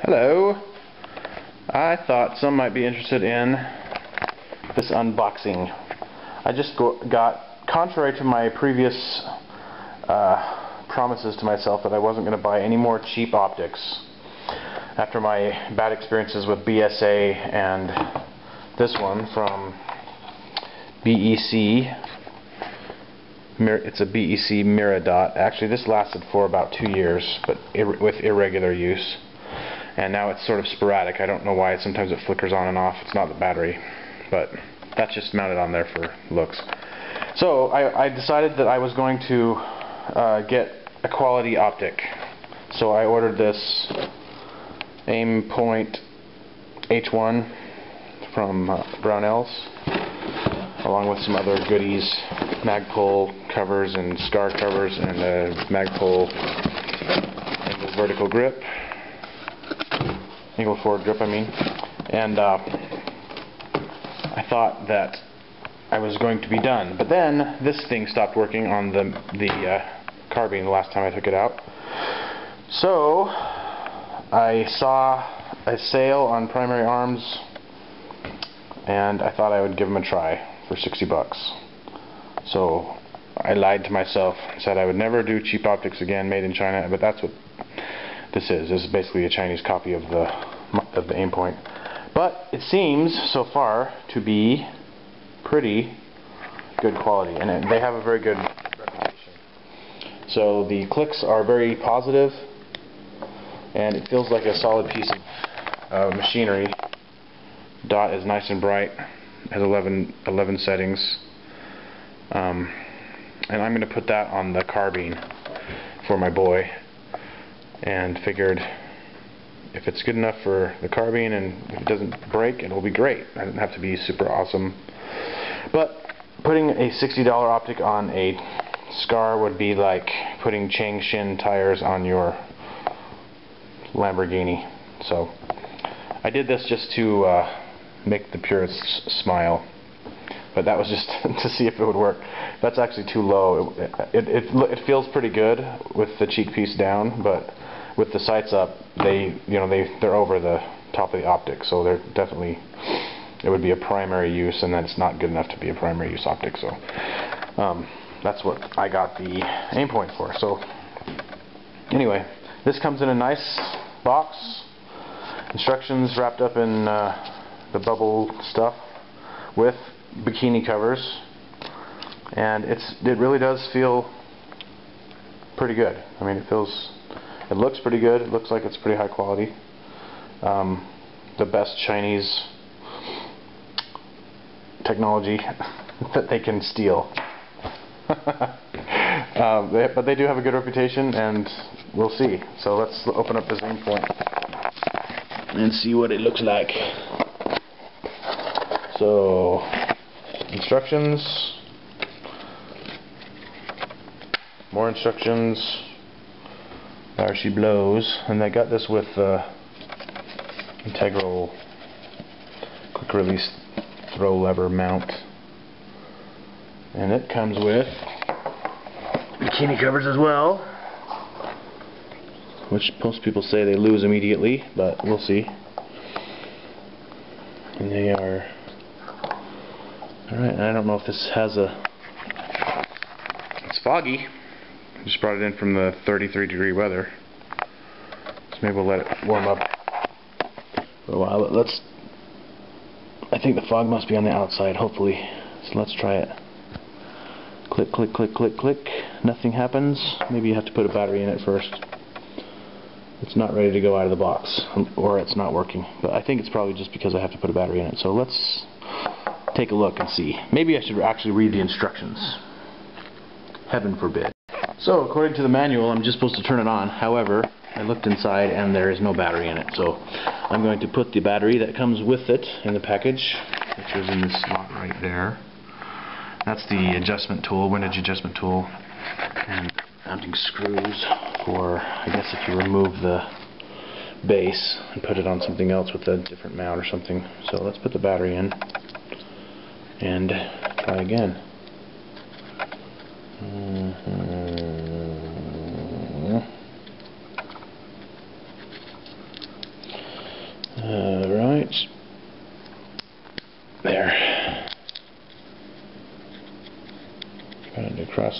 Hello. I thought some might be interested in this unboxing. I just got, contrary to my previous promises to myself that I wasn't going to buy any more cheap optics after my bad experiences with BSA and this one from BEC. It's a BEC Miradot. Actually, this lasted for about 2 years, but with irregular use. And now it's sort of sporadic. I don't know why. Sometimes it flickers on and off. It's not the battery, but that's just mounted on there for looks. So I decided that I was going to get a quality optic. So I ordered this Aimpoint H-1 from Brownells, along with some other goodies, Magpul covers and scar covers, and a Magpul angle vertical grip, angle forward grip I mean. And I thought that I was going to be done, but then this thing stopped working on the carbine the last time I took it out. So I saw a sale on Primary Arms, and I thought I would give them a try for 60 bucks. So I lied to myself, said I would never do cheap optics again made in China, but that's what this is. This is basically a Chinese copy of the Aimpoint. But it seems so far to be pretty good quality, and they have a very good reputation. So the clicks are very positive, and it feels like a solid piece of machinery. Dot is nice and bright, has 11 settings, and I'm going to put that on the carbine for my boy, and figured if it's good enough for the carbine and if it doesn't break, it'll be great. It doesn't have to be super awesome, but putting a $60 optic on a Scar would be like putting Changshin tires on your Lamborghini. So I did this just to make the purists smile, but that was just to see if it would work. That's actually too low. It feels pretty good with the cheek piece down, but with the sights up, they're over the top of the optic, so they're definitely, it would be a primary use, and that's not good enough to be a primary use optic. So that's what I got the Aimpoint for. So anyway, this comes in a nice box, instructions wrapped up in the bubble stuff with bikini covers, and it really does feel pretty good. I mean, it looks pretty good. It looks like it's pretty high quality. The best Chinese technology that they can steal. But they do have a good reputation, and we'll see. So let's open up this Aimpoint and see what it looks like. So, instructions, more instructions. There she blows, and I got this with integral quick release throw lever mount, and it comes with bikini covers as well, which most people say they lose immediately, but we'll see. And they are alright. I don't know if this has it's foggy. Just brought it in from the 33-degree weather, so maybe we'll let it warm up for a while. But I think the fog must be on the outside, hopefully. So let's try it. Click, click, click, click, click. Nothing happens. Maybe you have to put a battery in it first. It's not ready to go out of the box, or it's not working. But I think it's probably just because I have to put a battery in it. So let's take a look and see. Maybe I should actually read the instructions. Heaven forbid. So, according to the manual, I'm just supposed to turn it on. However, I looked inside and there is no battery in it. So, I'm going to put the battery that comes with it in the package, which is in this slot right there. That's the adjustment tool, windage adjustment tool, and mounting screws for, I guess, if you remove the base and put it on something else with a different mount or something. So, let's put the battery in and try again.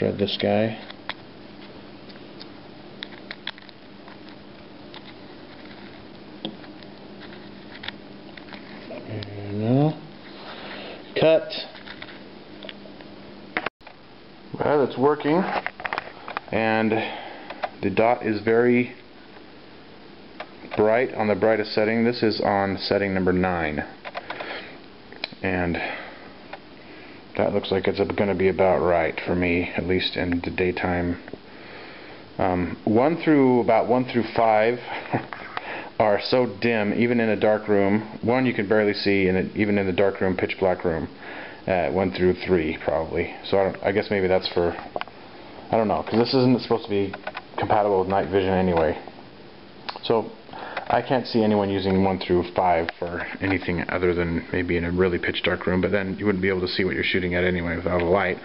thread this guy. No. Cut. Well, it's working, and the dot is very bright on the brightest setting. This is on setting number 9, and that looks like it's going to be about right for me, at least in the daytime. 1 through 5 are so dim, even in a dark room. 1 you can barely see, even in the dark room, pitch black room. 1 through 3 probably. So I guess maybe that's for, I don't know, because this isn't supposed to be compatible with night vision anyway. So I can't see anyone using 1 through 5 for anything other than maybe in a really pitch dark room, but then you wouldn't be able to see what you're shooting at anyway without a light.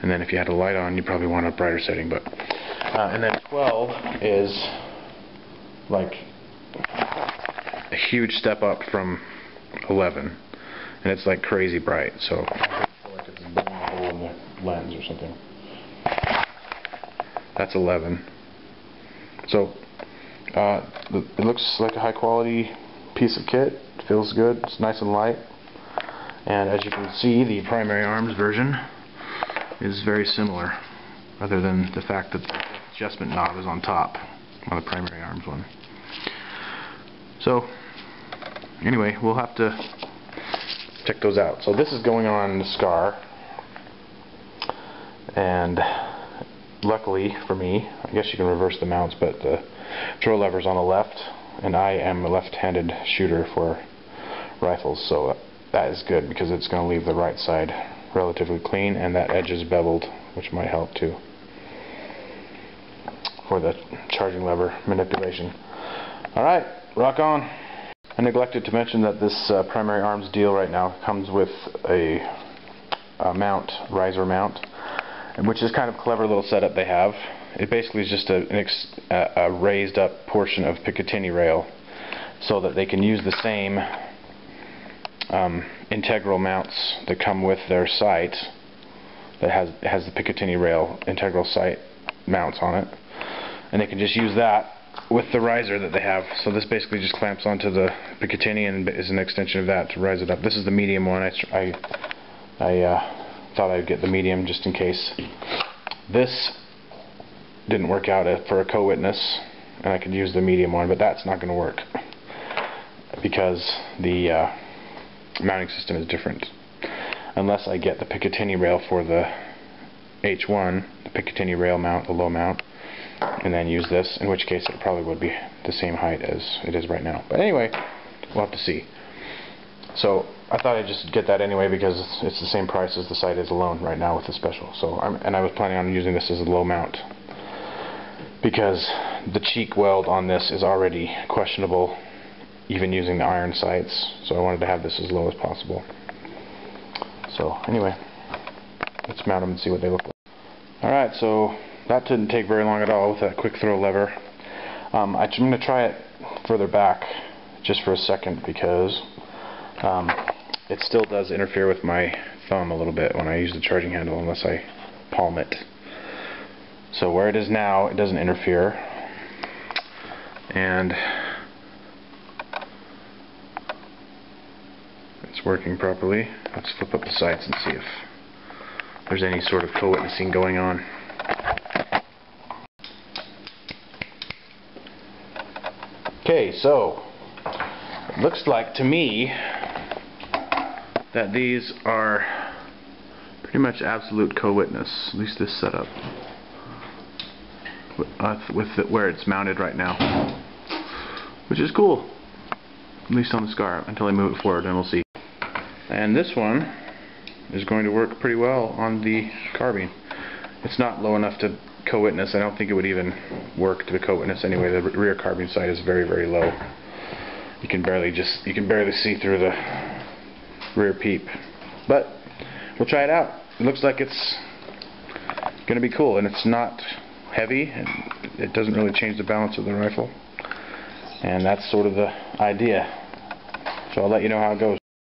And then if you had a light on, you'd probably want a brighter setting. But and then 12 is like a huge step up from 11, and it's like crazy bright. So I feel like it's burning a hole in the lens or something. That's 11. So it looks like a high quality piece of kit. It feels good. It's nice and light. And as you can see, the primary arms version is very similar, other than the fact that the adjustment knob is on top on the primary arms one. So anyway, we'll have to check those out. So this is going on the scar, and luckily for me, I guess you can reverse the mounts, but the throw lever's on the left, and I am a left-handed shooter for rifles, so that is good because it's going to leave the right side relatively clean, and that edge is beveled, which might help too for the charging lever manipulation. Alright, rock on. I neglected to mention that this primary arms deal right now comes with a mount, riser mount, which is kind of a clever little setup they have. It basically is just a raised up portion of Picatinny rail, so that they can use the same integral mounts that come with their sight that has the Picatinny rail integral sight mounts on it, and they can just use that with the riser that they have. So this basically just clamps onto the Picatinny and is an extension of that to rise it up. This is the medium one. I thought I'd get the medium just in case. This didn't work out for a co-witness, and I could use the medium one, but that's not going to work because the mounting system is different. Unless I get the Picatinny rail for the H-1, the Picatinny rail mount, the low mount, and then use this, in which case it probably would be the same height as it is right now. But anyway, we'll have to see. So I thought I'd just get that anyway because it's the same price as the sight is alone right now with the special. So and I was planning on using this as a low mount because the cheek weld on this is already questionable, even using the iron sights. So I wanted to have this as low as possible. So anyway, let's mount them and see what they look like. Alright, so that didn't take very long at all with that quick throw lever. I'm going to try it further back just for a second because it still does interfere with my thumb a little bit when I use the charging handle unless I palm it. So where it is now, it doesn't interfere, and it's working properly. Let's flip up the sights and see if there's any sort of co-witnessing going on. Okay, so it looks like to me that these are pretty much absolute co-witness, at least this setup, where it's mounted right now, which is cool, at least on the scar, until I move it forward and we'll see. And this one is going to work pretty well on the carbine. It's not low enough to co-witness. I don't think it would even work to co-witness anyway. The rear carbine sight is very, very low. You can barely see through the rear peep. But we'll try it out. It looks like it's going to be cool, and it's not heavy, and it doesn't really change the balance of the rifle. And that's sort of the idea. So I'll let you know how it goes.